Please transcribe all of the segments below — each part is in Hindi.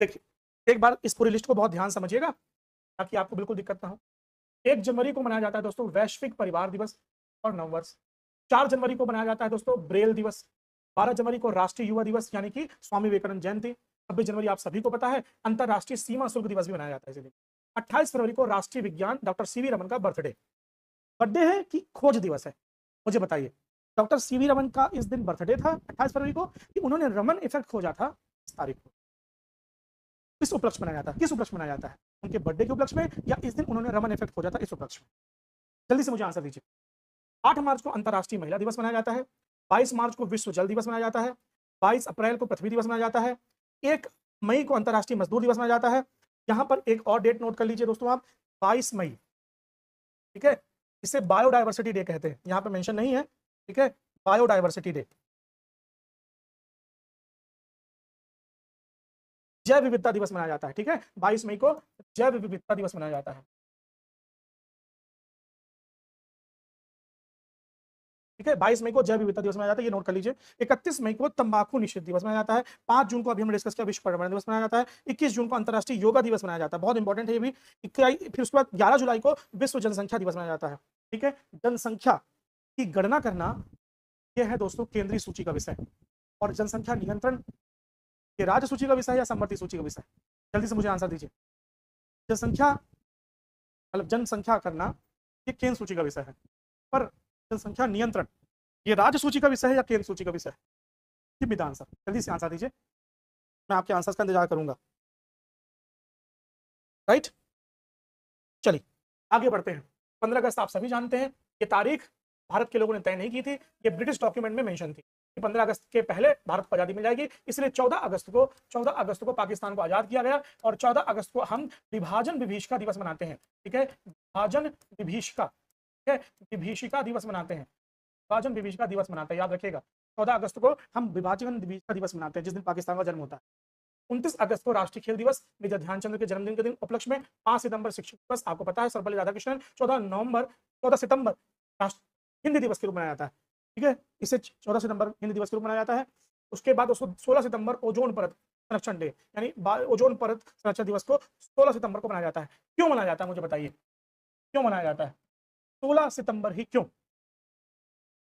देखिए एक बार इस पूरी लिस्ट को बहुत ध्यान समझिएगा ताकि आपको बिल्कुल दिक्कत ना हो। 1 जनवरी को मनाया जाता है दोस्तों वैश्विक परिवार दिवस और नववर्ष। 4 जनवरी को मनाया जाता है दोस्तों ब्रेल दिवस। 12 जनवरी को राष्ट्रीय युवा दिवस यानी कि स्वामी विवेकानंद जयंती। 26 जनवरी आप सभी को पता है अंतरराष्ट्रीय सीमा शुल्क दिवस भी मनाया जाता है इसी दिन। 28 फरवरी को राष्ट्रीय विज्ञान डॉक्टर सीवी रमन का बर्थडे। बर्थडे है कि खोज दिवस है, मुझे बताइए। डॉक्टर सीवी रमन का इस दिन बर्थडे था 28 फरवरी को कि उन्होंने रमन इफेक्ट खोजा था इस तारीख को। किस उपलक्ष्य मनाया जाता है, किस उपलक्ष्य मनाया जाता है? उनके बर्थडे के उपलक्ष्य में या इस दिन उन्होंने रमन इफेक्ट खोजा था इस उपलक्ष्य में? जल्दी से मुझे आंसर दीजिए। 8 मार्च को अंतर्राष्ट्रीय महिला दिवस मनाया जाता है। 22 मार्च को विश्व जल दिवस मनाया जाता है। 22 अप्रैल को पृथ्वी दिवस मनाया जाता है। 1 मई को अंतर्राष्ट्रीय मजदूर दिवस मनाया जाता है। यहां पर एक और डेट नोट कर लीजिए दोस्तों आप, 22 मई, ठीक है, इसे बायोडायवर्सिटी डे कहते हैं, यहां पर मेंशन नहीं है, ठीक है, बायोडायवर्सिटी डे। जैव विविधता दिवस मनाया जाता है, ठीक है, 22 मई को जैव विविधता दिवस मनाया जाता है, ठीक है, 22 मई को जैव विविधता दिवस मनाया जाता है, ये नोट कर लीजिए। 31 मई को तंबाकू निषेध दिवस मनाया जाता है। 5 जून को अभी हमने डिस्कस किया विश्व पर्यावरण दिवस मनाया जाता है। 21 जून को अंतर्राष्ट्रीय योगा दिवस मनाया जाता है, बहुत इंपॉर्टेंट है ये भी। फिर उसके बाद 11 जुलाई को विश्व जनसंख्या दिवस मनाया जाता है, ठीक है। जनसंख्या की गणना करना यह है दोस्तों केंद्रीय सूची का विषय, और जनसंख्या नियंत्रण ये राज्य सूची का विषय है या समवर्ती सूची का विषय? जल्दी से मुझे आंसर दीजिए। जनसंख्या मतलब जनसंख्या करना ये केंद्र सूची का विषय है, पर जनसंख्या नियंत्रण ये राज्य सूची का विषय है या केंद्र सूची का विषय है? गिव मी द आंसर, जल्दी से आंसर दीजिए, मैं आपके आंसर का इंतजार करूंगा। राइट, चलिए आगे बढ़ते हैं। 15 अगस्त आप सभी जानते हैं, ये तारीख भारत के लोगों ने तय नहीं की थी, ये ब्रिटिश डॉक्यूमेंट में मेंशन थी कि 15 अगस्त के पहले भारत को आजादी मिल जाएगी, इसलिए 14 अगस्त को पाकिस्तान को आजाद किया गया और 14 अगस्त को हम विभाजन विभीषिका दिवस मनाते हैं, ठीक है, विभाजन विभीषिका, ठीक है, विभीषिका दिवस मनाते हैं, विभाजन विभीषिका दिवस मनाते हैं, याद रखिएगा 14 अगस्त को हम विभाजन विभीषिका दिवस मनाते हैं जिस दिन पाकिस्तान का जन्म होता है। 29 अगस्त को राष्ट्रीय खेल दिवस मेजर ध्यानचंद के जन्मदिन के दिन उपलक्ष्य में। 5 सितंबर शिक्षक दिवस, आपको पता है सर्वपल्ली राधाकृष्णन। 14 सितंबर हिंदी दिवस के रूप मनाया जाता है, ठीक है, इसे 14 सितंबर हिंदी दिवस के रूप मनाया जाता है। उसके बाद 16 सितंबर ओजोन परत संरक्षण डे यानी ओजोन परत संरक्षण दिवस को 16 सितंबर को मनाया जाता है। क्यों मनाया जाता है मुझे बताइए, क्यों मनाया जाता है 16 सितंबर ही क्यों?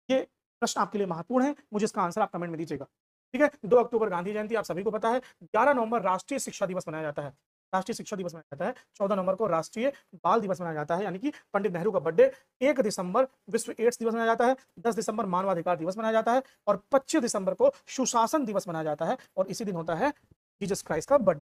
ये प्रश्न आपके लिए महत्वपूर्ण है, मुझे इसका आंसर आप कमेंट में दीजिएगा, ठीक है। 2 अक्टूबर गांधी जयंती आप सभी को पता है। 11 नवंबर राष्ट्रीय शिक्षा दिवस मनाया जाता है, राष्ट्रीय शिक्षा दिवस मनाया जाता है। 14 नवंबर को राष्ट्रीय बाल दिवस मनाया जाता है यानी कि पंडित नेहरू का बर्थडे। 1 दिसंबर विश्व एड्स दिवस मनाया जाता है। 10 दिसंबर मानवाधिकार दिवस मनाया जाता है और 25 दिसंबर को सुशासन दिवस मनाया जाता है और इसी दिन होता है जीसस क्राइस्ट का बर्थडे।